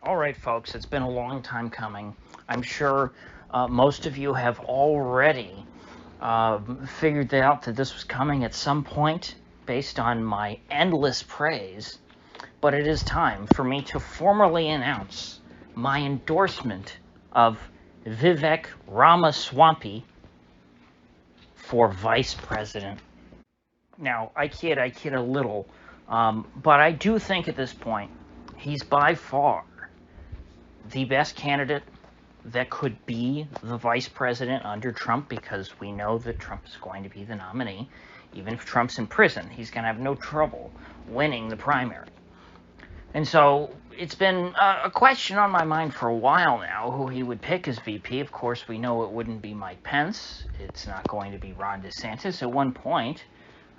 All right, folks, it's been a long time coming. I'm sure most of you have already figured out that this was coming at some point based on my endless praise, but it is time for me to formally announce my endorsement of Vivek Ramaswamy for vice president. Now, I kid a little, but I do think at this point he's by far the best candidate that could be the vice president under Trump, because we know that Trump is going to be the nominee. Even if Trump's in prison, he's going to have no trouble winning the primary. And so it's been a question on my mind for a while now who he would pick as VP. Of course, we know it wouldn't be Mike Pence. It's not going to be Ron DeSantis. At one point,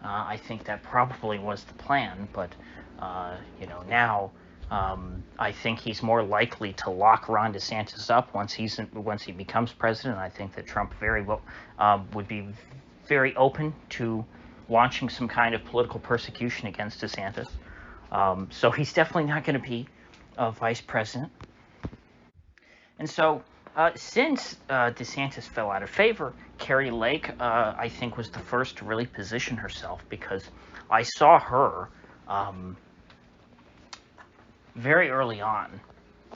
I think that probably was the plan, but now I think he's more likely to lock Ron DeSantis up once he becomes president. I think that Trump very well would be very open to launching some kind of political persecution against DeSantis. So he's definitely not going to be vice president. And so since DeSantis fell out of favor, Kari Lake, I think, was the first to really position herself, because I saw her very early on,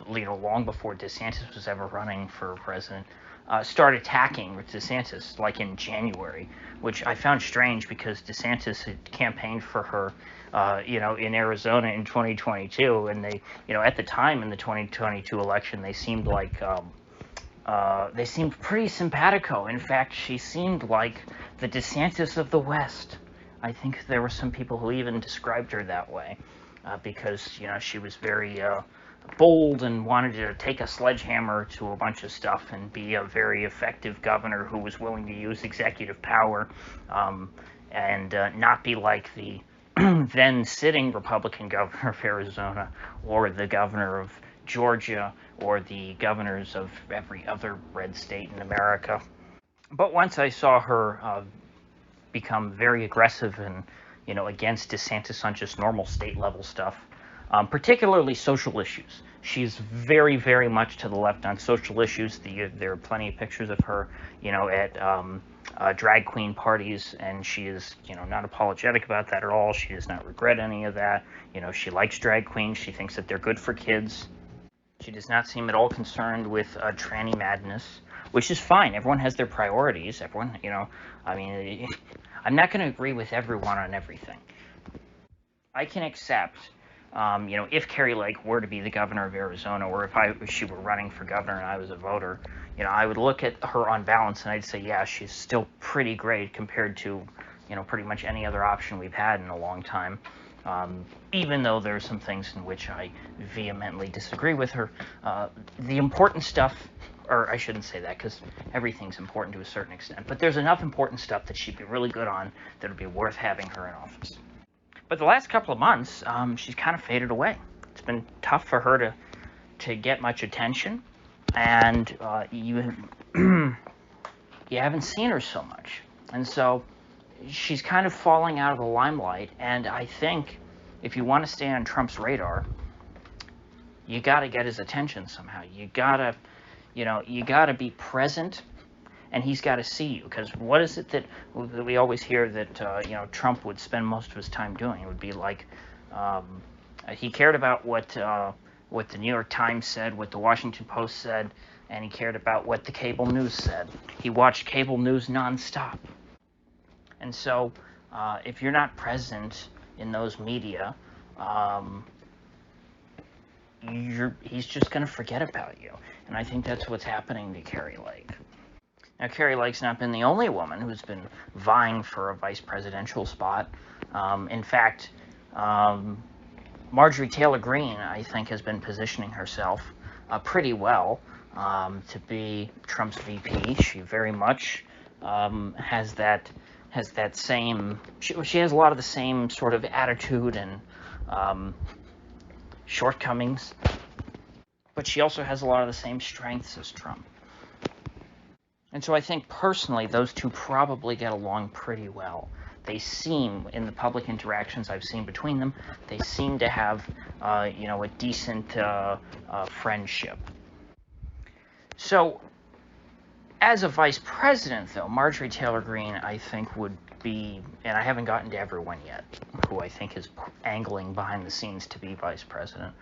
long before DeSantis was ever running for president, start attacking DeSantis, like in January, which I found strange because DeSantis had campaigned for her, in Arizona in 2022, and they, at the time in the 2022 election, they seemed like, they seemed pretty simpatico. In fact, she seemed like the DeSantis of the West. I think there were some people who even described her that way. Because, she was very bold and wanted to take a sledgehammer to a bunch of stuff and be a very effective governor who was willing to use executive power, and not be like the then sitting Republican governor of Arizona, or the governor of Georgia, or the governors of every other red state in America. But once I saw her become very aggressive and against DeSantis on just normal state level stuff, particularly social issues. She's very, very much to the left on social issues. There are plenty of pictures of her, at drag queen parties, and she is, not apologetic about that at all. She does not regret any of that. She likes drag queens. She thinks that they're good for kids. She does not seem at all concerned with tranny madness, which is fine. Everyone has their priorities. Everyone, I'm not going to agree with everyone on everything. I can accept, if Kari Lake were to be the governor of Arizona, or if she were running for governor and I was a voter, I would look at her on balance and I'd say, yeah, she's still pretty great compared to, pretty much any other option we've had in a long time. Even though there are some things in which I vehemently disagree with her. The important stuff, or I shouldn't say that, because everything's important to a certain extent, but there's enough important stuff that she'd be really good on that would be worth having her in office. But the last couple of months, she's kind of faded away. It's been tough for her to get much attention, and you haven't seen her so much. And so she's kind of falling out of the limelight, and I think if you want to stay on Trump's radar, you got to get his attention somehow. You got to be present, and he's got to see you. Because what is it that we always hear that Trump would spend most of his time doing? It would be like he cared about what the New York Times said, what the Washington Post said, and he cared about what the cable news said. He watched cable news nonstop. And so, if you're not present in those media, he's just going to forget about you. And I think that's what's happening to Kari Lake. Now, Kari Lake's not been the only woman who's been vying for a vice presidential spot. In fact, Marjorie Taylor Greene, I think, has been positioning herself pretty well to be Trump's VP. She very much has that same, she has a lot of the same sort of attitude and shortcomings, but she also has a lot of the same strengths as Trump. And so I think personally those two probably get along pretty well. they seem, in the public interactions I've seen between them, they seem to have, a decent friendship. So, as a vice president, though, Marjorie Taylor Greene, I think, would be, and I haven't gotten to everyone yet, who I think is angling behind the scenes to be vice president.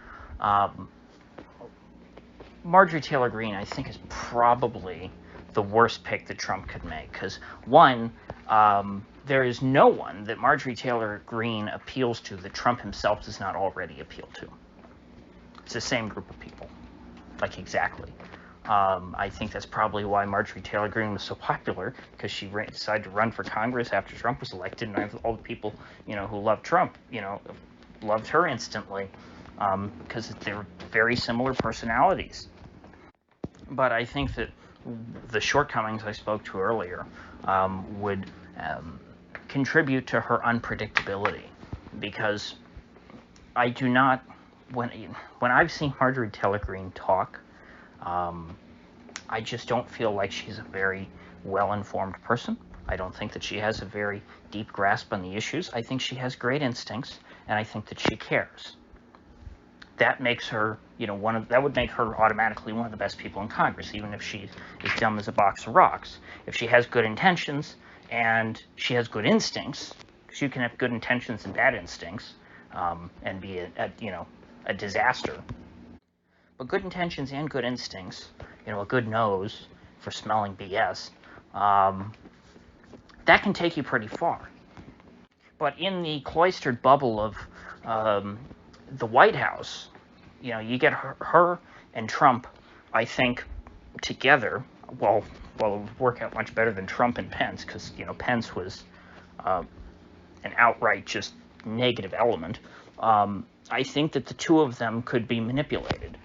Marjorie Taylor Greene, I think, is probably the worst pick that Trump could make. Because, one, there is no one that Marjorie Taylor Greene appeals to that Trump himself does not already appeal to. It's the same group of people. Like, exactly. I think that's probably why Marjorie Taylor Greene was so popular, because she decided to run for Congress after Trump was elected, and all the people, who loved Trump, loved her instantly, because they're very similar personalities. But I think that the shortcomings I spoke to earlier would contribute to her unpredictability, because I do not, when I've seen Marjorie Taylor Greene talk, I just don't feel like she's a very well-informed person. I don't think that she has a very deep grasp on the issues. I think she has great instincts, and I think that she cares. That makes her, that would make her automatically one of the best people in Congress, even if she is dumb as a box of rocks. If she has good intentions and she has good instincts, because you can have good intentions and bad instincts, and be a disaster. But good intentions and good instincts, a good nose for smelling BS, that can take you pretty far. But in the cloistered bubble of the White House, you get her and Trump, I think, together. Well, it would work out much better than Trump and Pence, because, Pence was an outright just negative element. I think that the two of them could be manipulated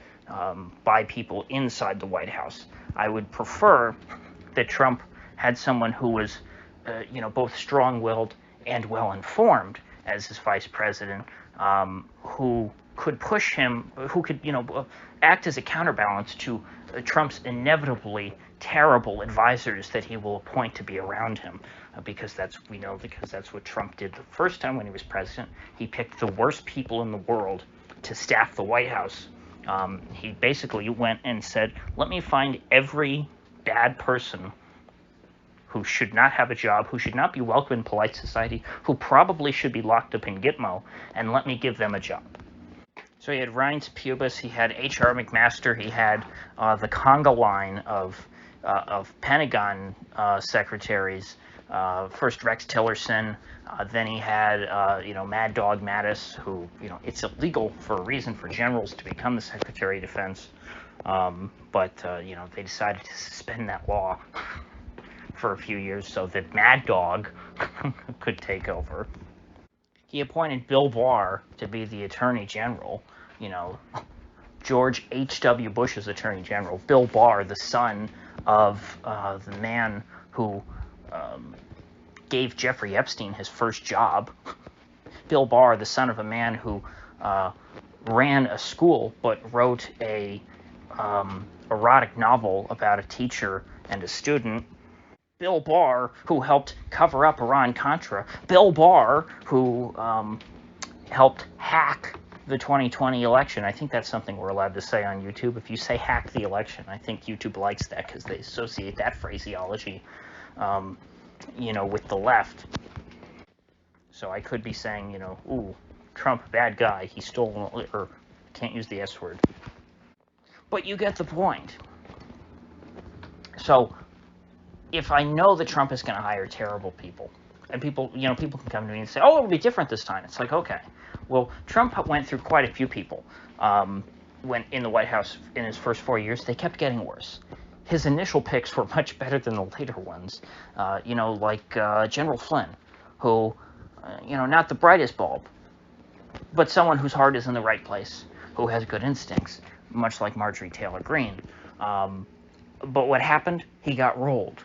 by people inside the White House. I would prefer that Trump had someone who was, both strong-willed and well-informed as his vice president, who could push him, who could, act as a counterbalance to Trump's inevitably terrible advisors that he will appoint to be around him, because that's what Trump did the first time when he was president. He picked the worst people in the world to staff the White House. He basically went and said, let me find every bad person who should not have a job, who should not be welcome in polite society, who probably should be locked up in Gitmo, and let me give them a job. So he had Reince Pubis, he had H.R. McMaster, he had the conga line of Pentagon secretaries, first Rex Tillerson, then he had, Mad Dog Mattis, who, it's illegal for a reason for generals to become the Secretary of Defense, but they decided to suspend that law for a few years so that Mad Dog could take over. He appointed Bill Barr to be the Attorney General, George H.W. Bush's Attorney General. Bill Barr, the son of the man who gave Jeffrey Epstein his first job. Bill Barr, the son of a man who ran a school but wrote a erotic novel about a teacher and a student. Bill Barr, who helped cover up Iran-Contra. Bill Barr, who helped hack the 2020 election. I think that's something we're allowed to say on YouTube. If you say hack the election, I think YouTube likes that because they associate that phraseology, with the left. So I could be saying, ooh, Trump, bad guy, he stole, or can't use the S word. But you get the point. So if I know that Trump is going to hire terrible people, and people can come to me and say, oh, it'll be different this time. It's like, okay. Well, Trump went through quite a few people when in the White House in his first 4 years. They kept getting worse. His initial picks were much better than the later ones, like General Flynn, who, not the brightest bulb, but someone whose heart is in the right place, who has good instincts, much like Marjorie Taylor Greene. But what happened? He got rolled.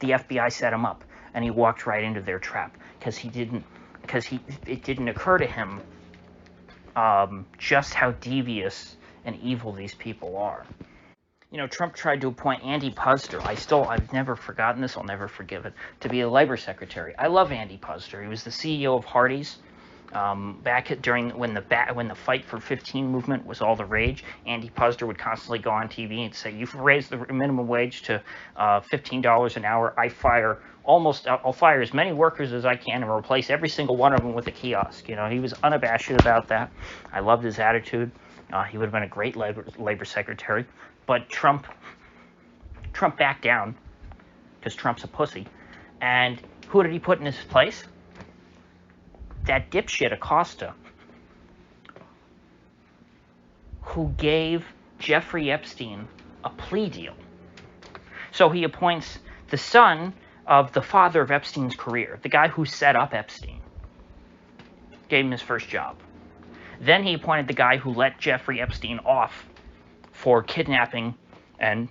The FBI set him up, and he walked right into their trap because it didn't occur to him just how devious and evil these people are. Trump tried to appoint Andy Puzder. I've never forgotten this. I'll never forgive it. To be a labor secretary. I love Andy Puzder. He was the CEO of Hardee's. Back during when the Fight for 15 movement was all the rage, Andy Puzder would constantly go on TV and say, "You've raised the minimum wage to $15 an hour. I'll fire as many workers as I can and replace every single one of them with a kiosk." He was unabashed about that. I loved his attitude. He would have been a great labor secretary, but Trump backed down because Trump's a pussy. And who did he put in his place? That dipshit Acosta, who gave Jeffrey Epstein a plea deal. So he appoints the son of the father of Epstein's career, the guy who set up Epstein, gave him his first job. Then he appointed the guy who let Jeffrey Epstein off for kidnapping and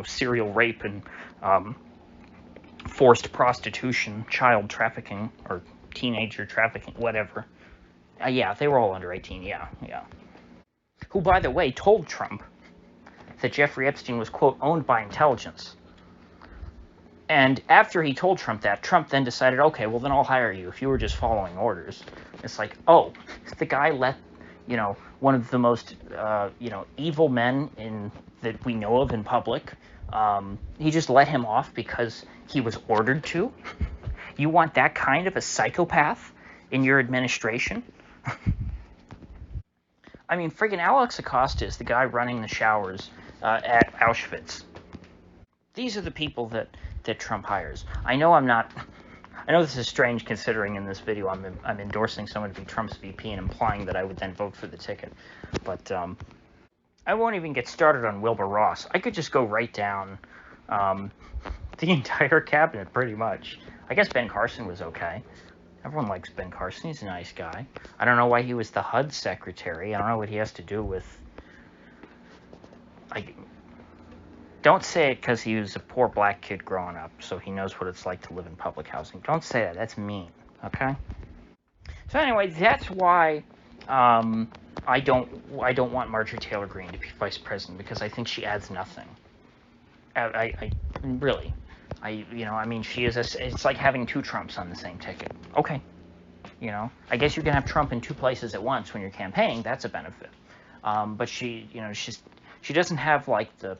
serial rape and forced prostitution, child trafficking, or teenager trafficking, whatever. Yeah, they were all under 18, yeah. Who, by the way, told Trump that Jeffrey Epstein was, quote, owned by intelligence. And after he told Trump that, Trump then decided, okay, well, then I'll hire you if you were just following orders. It's like, oh, the guy let, one of the most, evil men that we know of in public, he just let him off because he was ordered to? You want that kind of a psychopath in your administration? I mean, friggin' Alex Acosta is the guy running the showers at Auschwitz. These are the people that Trump hires. I know this is strange considering in this video I'm endorsing someone to be Trump's VP and implying that I would then vote for the ticket. But I won't even get started on Wilbur Ross. I could just go right down the entire cabinet, pretty much. I guess Ben Carson was okay. Everyone likes Ben Carson. He's a nice guy. I don't know why he was the HUD secretary. I don't know what he has to do with... Don't say it because he was a poor black kid growing up, so he knows what it's like to live in public housing. Don't say that. That's mean, okay? So anyway, that's why I don't want Marjorie Taylor Greene to be vice president, because I think she adds nothing. She is it's like having two Trumps on the same ticket. Okay. I guess you can have Trump in two places at once when you're campaigning. That's a benefit. But she doesn't have like the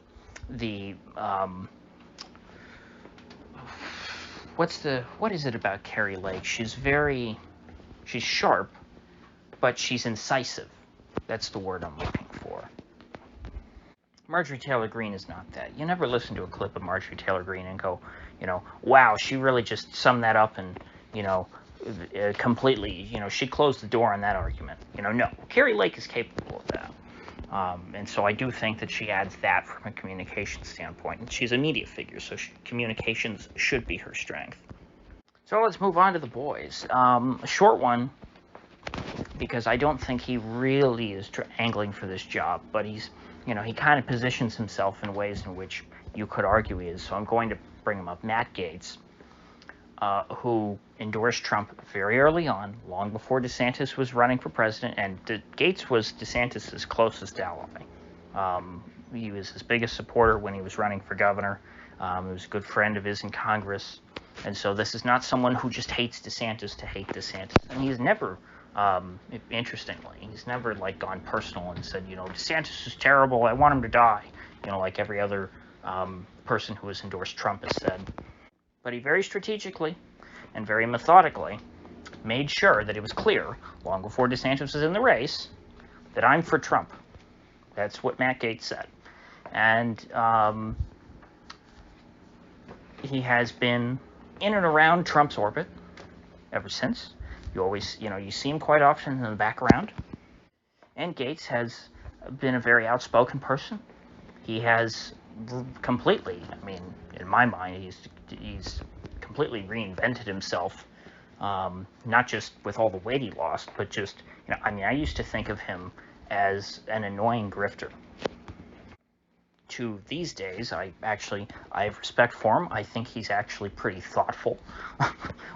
what is it about Carrie Lake? She's sharp, but she's incisive. That's the word I'm looking for. Marjorie Taylor Greene is not that. You never listen to a clip of Marjorie Taylor Greene and go, wow, she really just summed that up and, completely, she closed the door on that argument. No. Carrie Lake is capable of that. And so I do think that she adds that from a communication standpoint. And she's a media figure, so communications should be her strength. So let's move on to the boys. A short one, because I don't think he really is angling for this job, but he's... he kind of positions himself in ways in which you could argue he is. So I'm going to bring him up. Matt Gaetz, who endorsed Trump very early on, long before DeSantis was running for president. And Gaetz was DeSantis' closest ally. He was his biggest supporter when he was running for governor. He was a good friend of his in Congress. And so this is not someone who just hates DeSantis to hate DeSantis. And he's never... interestingly, he's never gone personal and said, DeSantis is terrible, I want him to die, like every other person who has endorsed Trump has said. But he very strategically and very methodically made sure that it was clear, long before DeSantis was in the race, that I'm for Trump. That's what Matt Gaetz said. And he has been in and around Trump's orbit ever since. You always, you see him quite often in the background. And Gaetz has been a very outspoken person. He has completely, in my mind, he's completely reinvented himself, not just with all the weight he lost, but just, I used to think of him as an annoying grifter. To these days, I have respect for him. I think he's actually pretty thoughtful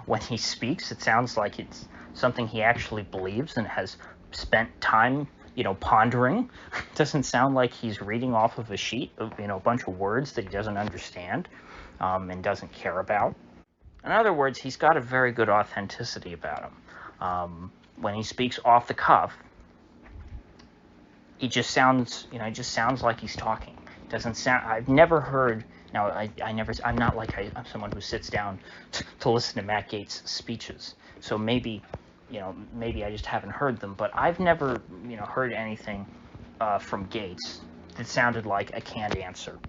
when he speaks. It sounds like it's something he actually believes and has spent time pondering. Doesn't sound like he's reading off of a sheet of, a bunch of words that he doesn't understand and doesn't care about. In other words, he's got a very good authenticity about him. When he speaks off the cuff, he just sounds, like he's talking. Doesn't sound. I've never heard. Now, I'm not like I'm someone who sits down to listen to Matt Gaetz' speeches. So maybe I just haven't heard them. But I've never, heard anything from Gaetz that sounded like a canned answer.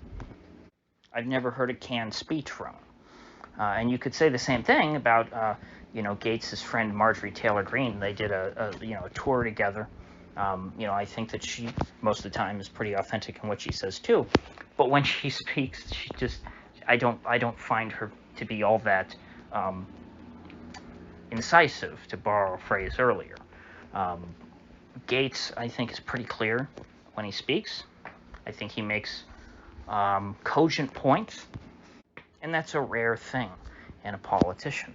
I've never heard a canned speech from him. And you could say the same thing about, Gaetz' friend Marjorie Taylor Greene. They did a tour together. I think that she, most of the time, is pretty authentic in what she says too. But when she speaks, I don't find her to be all that incisive, to borrow a phrase earlier. Gaetz, I think, is pretty clear when he speaks. I think he makes cogent points, and that's a rare thing in a politician.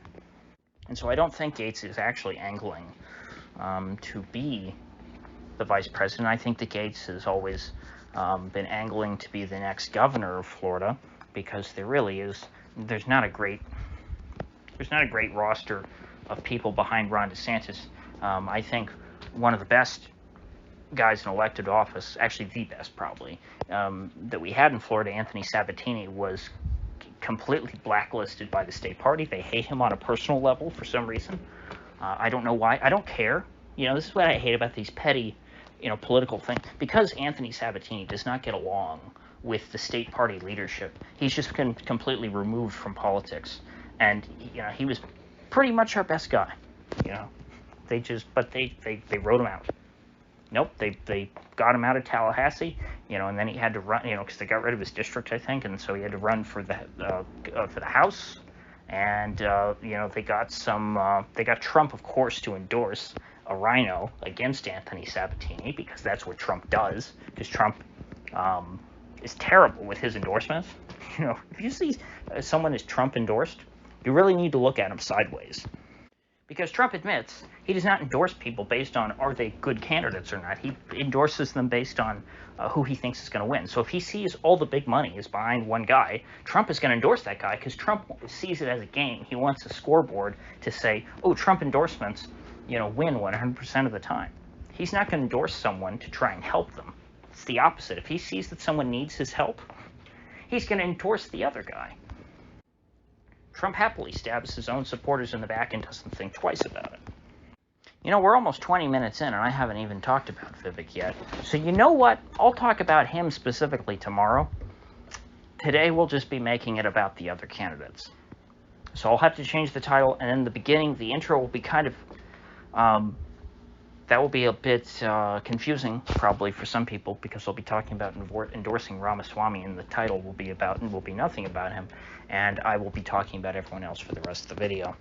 And so I don't think Gaetz is actually angling to be the vice president. I think that Gaetz has always been angling to be the next governor of Florida, because there's not a great roster of people behind Ron DeSantis. I think one of the best guys in elected office, actually the best probably, that we had in Florida, Anthony Sabatini, was completely blacklisted by the state party. They hate him on a personal level for some reason. I don't know why. I don't care. This is what I hate about these petty, political things. Because Anthony Sabatini does not get along with the state party leadership, he's just been completely removed from politics. And, he was pretty much our best guy. They wrote him out. Nope, they got him out of Tallahassee, and then he had to run, because they got rid of his district, I think, and so he had to run for the House, and they got Trump, of course, to endorse a rhino against Anthony Sabatini, because that's what Trump does, because Trump is terrible with his endorsements. If you see someone is Trump endorsed, you really need to look at him sideways. Because Trump admits he does not endorse people based on are they good candidates or not. He endorses them based on who he thinks is going to win. So if he sees all the big money is behind one guy, Trump is going to endorse that guy because Trump sees it as a game. He wants a scoreboard to say, oh, Trump endorsements, win 100% of the time. He's not going to endorse someone to try and help them. It's the opposite. If he sees that someone needs his help, he's going to endorse the other guy. Trump happily stabs his own supporters in the back and doesn't think twice about it. We're almost 20 minutes in, and I haven't even talked about Vivek yet. So you know what? I'll talk about him specifically tomorrow. Today we'll just be making it about the other candidates. So I'll have to change the title, and in the beginning, the intro will be kind of... that will be a bit confusing, probably, for some people, because I'll be talking about endorsing Ramaswamy, and the title will be nothing about him, and I will be talking about everyone else for the rest of the video.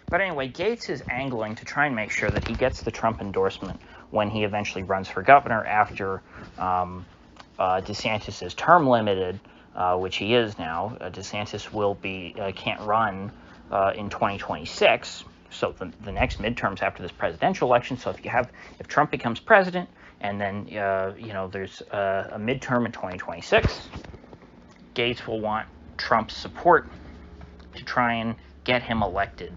But anyway, Gaetz is angling to try and make sure that he gets the Trump endorsement when he eventually runs for governor after DeSantis is term limited, which he is now. DeSantis can't run in 2026. So the next midterms after this presidential election. So if Trump becomes president, and then there's a midterm in 2026, Gaetz will want Trump's support to try and get him elected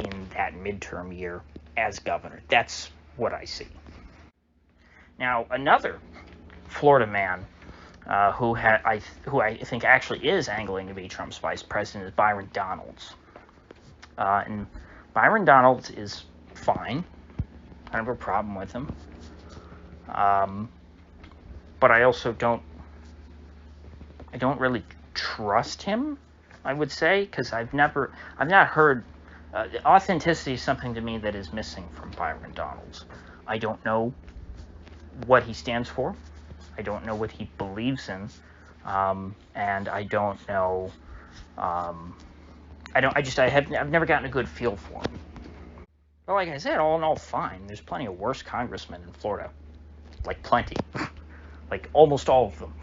in that midterm year as governor. That's what I see. Now, another Florida man who I think actually is angling to be Trump's vice president is Byron Donalds. And Byron Donalds is fine. I don't have a problem with him. But I also don't really trust him, I would say, because I've not heard... authenticity is something to me that is missing from Byron Donalds. I don't know what he stands for. I don't know what he believes in. And I don't know... I've never gotten a good feel for him. But like I said, all in all, fine. There's plenty of worse congressmen in Florida. Like, plenty. Like, almost all of them.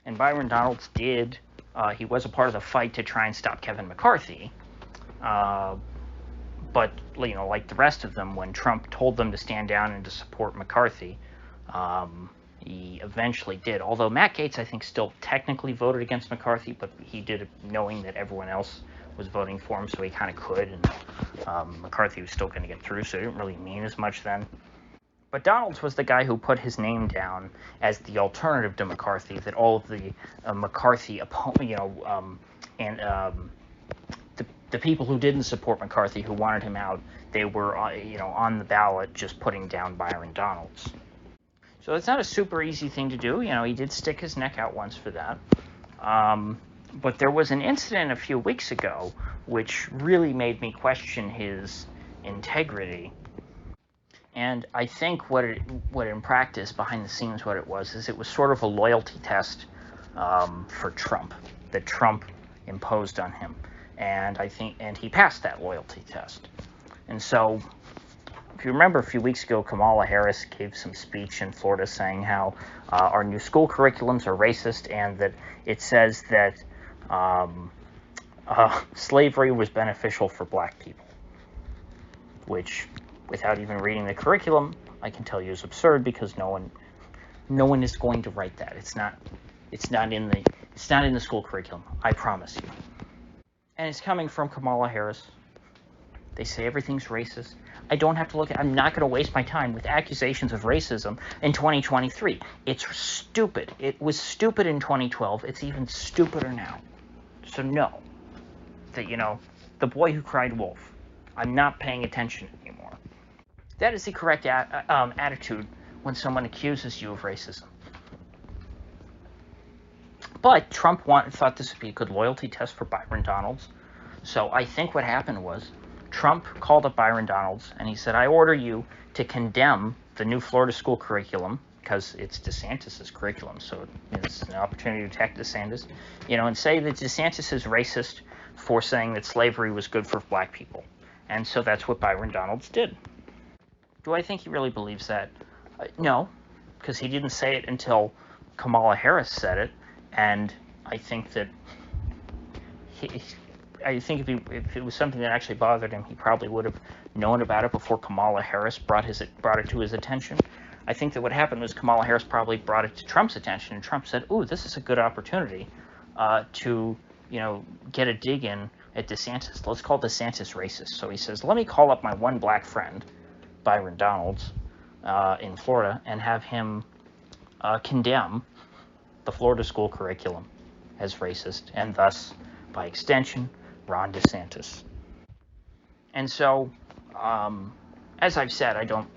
And Byron Donalds he was a part of the fight to try and stop Kevin McCarthy. But like the rest of them, when Trump told them to stand down and to support McCarthy, he eventually did. Although Matt Gaetz, I think, still technically voted against McCarthy, but he did it knowing that everyone else was voting for him, so he kind of could, and McCarthy was still going to get through, so it didn't really mean as much then. But Donalds was the guy who put his name down as the alternative to McCarthy, that all of the McCarthy and the people who didn't support McCarthy, who wanted him out, they were on the ballot just putting down Byron Donalds. So it's not a super easy thing to do. He did stick his neck out once for that. But there was an incident a few weeks ago which really made me question his integrity. And I think what in practice, behind the scenes, what it was sort of a loyalty test for Trump that Trump imposed on him. And he passed that loyalty test. And so, if you remember a few weeks ago, Kamala Harris gave some speech in Florida saying how our new school curriculums are racist, and that it says that slavery was beneficial for black people, which, without even reading the curriculum, I can tell you is absurd, because no one is going to write that. It's not in the school curriculum, I promise you. And it's coming from Kamala Harris. They say everything's racist. I don't have to I'm not going to waste my time with accusations of racism in 2023. It's stupid. It was stupid in 2012. It's even stupider now. So no, the boy who cried wolf. I'm not paying attention anymore. That is the correct attitude when someone accuses you of racism. But Trump thought this would be a good loyalty test for Byron Donalds. So I think what happened was Trump called up Byron Donalds and he said, I order you to condemn the new Florida school curriculum, because it's DeSantis' curriculum, so it's an opportunity to attack DeSantis, and say that DeSantis is racist for saying that slavery was good for black people. And so that's what Byron Donalds did. Do I think he really believes that? No, because he didn't say it until Kamala Harris said it. And I think that if it was something that actually bothered him, he probably would have known about it before Kamala Harris brought it to his attention. I think that what happened was Kamala Harris probably brought it to Trump's attention, and Trump said, "Ooh, this is a good opportunity to get a dig in at DeSantis. Let's call DeSantis racist." So he says, "Let me call up my one black friend, Byron Donalds, in Florida, and have him condemn the Florida school curriculum as racist, and thus, by extension, Ron DeSantis." And so, as I've said, I don't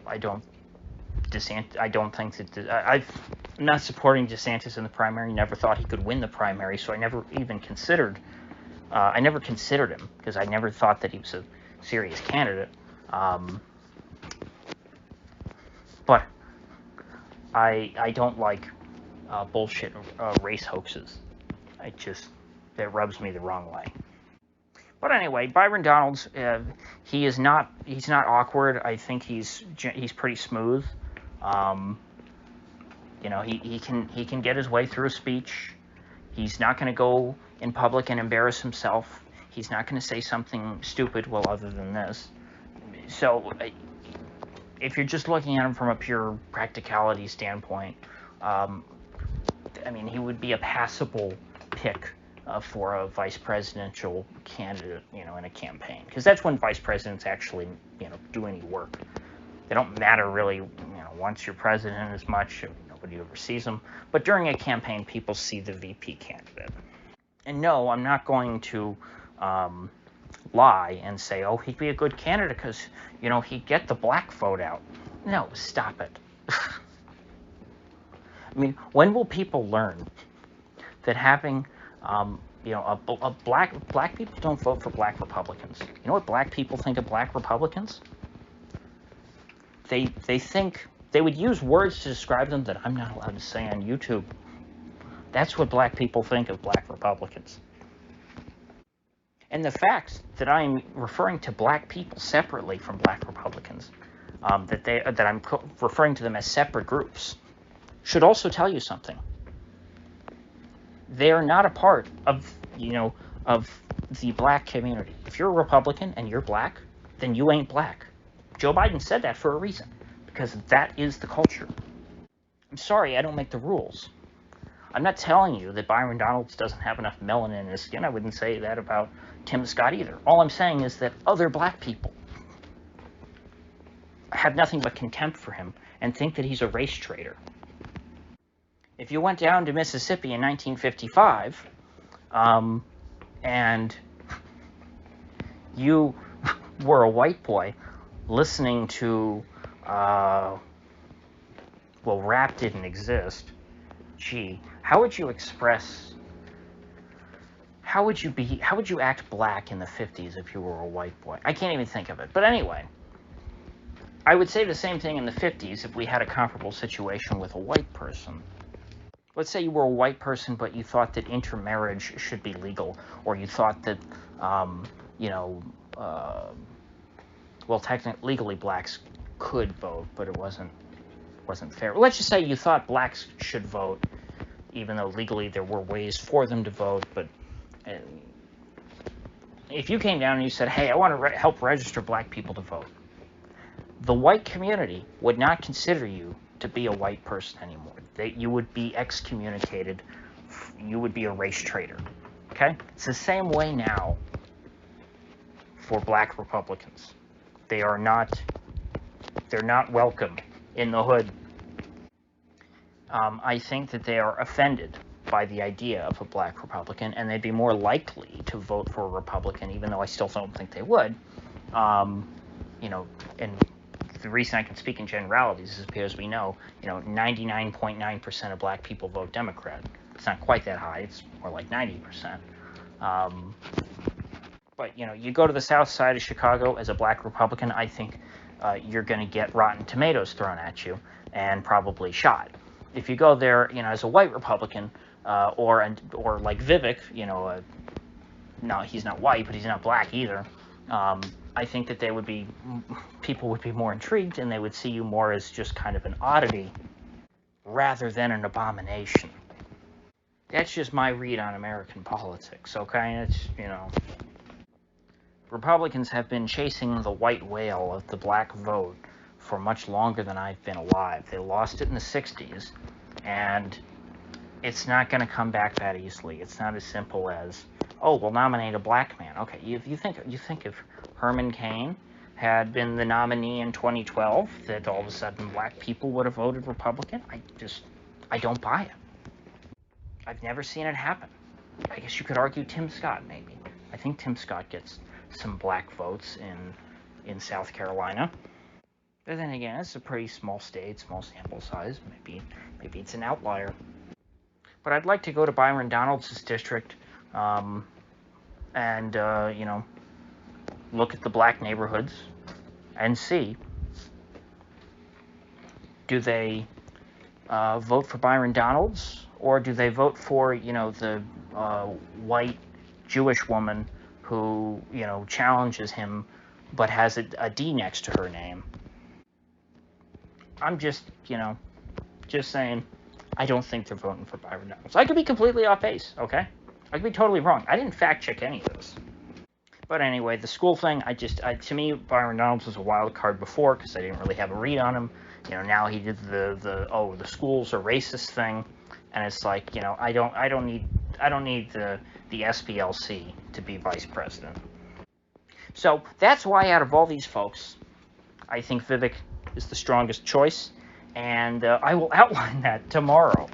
think that I'm not supporting DeSantis in the primary. Never thought he could win the primary, so I never even considered. I never considered him, because I never thought that he was a serious candidate. But I don't like bullshit race hoaxes. That rubs me the wrong way. But anyway, Byron Donalds, he's not awkward. I think he's pretty smooth. He can get his way through a speech. He's not going to go in public and embarrass himself. He's not going to say something stupid, well, other than this. So, if you're just looking at him from a pure practicality standpoint, he would be a passable pick for a vice presidential candidate, in a campaign. Because that's when vice presidents actually, do any work. They don't matter really, once you're president as much. Nobody ever sees them. But during a campaign, people see the VP candidate. And no, I'm not going to lie and say, oh, he'd be a good candidate because, he'd get the black vote out. No, stop it. When will people learn that having, black people don't vote for black Republicans? You know what black people think of black Republicans? They think, they would use words to describe them that I'm not allowed to say on YouTube. That's what black people think of black Republicans. And the fact that I'm referring to black people separately from black Republicans, that I'm referring to them as separate groups, should also tell you something. They are not a part of the black community. If you're a Republican and you're black, then you ain't black. Joe Biden said that for a reason, because that is the culture. I'm sorry, I don't make the rules. I'm not telling you that Byron Donalds doesn't have enough melanin in his skin. I wouldn't say that about Tim Scott either. All I'm saying is that other black people have nothing but contempt for him and think that he's a race traitor. If you went down to Mississippi in 1955, and you were a white boy listening to, well, rap didn't exist. Gee, how would you act black in the 50s if you were a white boy? I can't even think of it. But anyway, I would say the same thing in the 50s if we had a comparable situation with a white person. Let's say you were a white person, but you thought that intermarriage should be legal, or you thought that, well, technically, legally, blacks could vote, but it wasn't fair. Let's just say you thought blacks should vote, even though legally there were ways for them to vote. But if you came down and you said, "Hey, I want to help register black people to vote," the white community would not consider you to be a white person anymore. You would be excommunicated. You would be a race traitor. Okay? It's the same way now for black Republicans. They're not welcome in the hood. I think that they are offended by the idea of a black Republican, and they'd be more likely to vote for a Republican, even though I still don't think they would. And the reason I can speak in generalities is because we know, 99.9% of black people vote Democrat. It's not quite that high. It's more like 90%. But, you go to the south side of Chicago as a black Republican, I think you're going to get rotten tomatoes thrown at you and probably shot. If you go there, as a white Republican, or like Vivek, no, he's not white, but he's not black either. I think that people would be more intrigued, and they would see you more as just kind of an oddity rather than an abomination. That's just my read on American politics, okay? It's, Republicans have been chasing the white whale of the black vote for much longer than I've been alive. They lost it in the 60s, and it's not going to come back that easily. It's not as simple as, oh, we'll nominate a black man. Okay, you think if Herman Cain had been the nominee in 2012, that all of a sudden black people would have voted Republican? I don't buy it. I've never seen it happen. I guess you could argue Tim Scott, maybe. I think Tim Scott gets some black votes in South Carolina. But then again, it's a pretty small state, small sample size. Maybe it's an outlier. But I'd like to go to Byron Donalds' district and look at the black neighborhoods and see, do they vote for Byron Donalds, or do they vote for, the white Jewish woman who, challenges him but has a D next to her name? I'm just saying, I don't think they're voting for Byron Donalds. I could be completely off base, okay? I could be totally wrong. I didn't fact check any of this. But anyway, the school thing, to me, Byron Donalds was a wild card before because I didn't really have a read on him. Now he did the schools are racist thing, and it's like, I don't need the SPLC to be vice president. So that's why out of all these folks, I think Vivek is the strongest choice, and I will outline that tomorrow.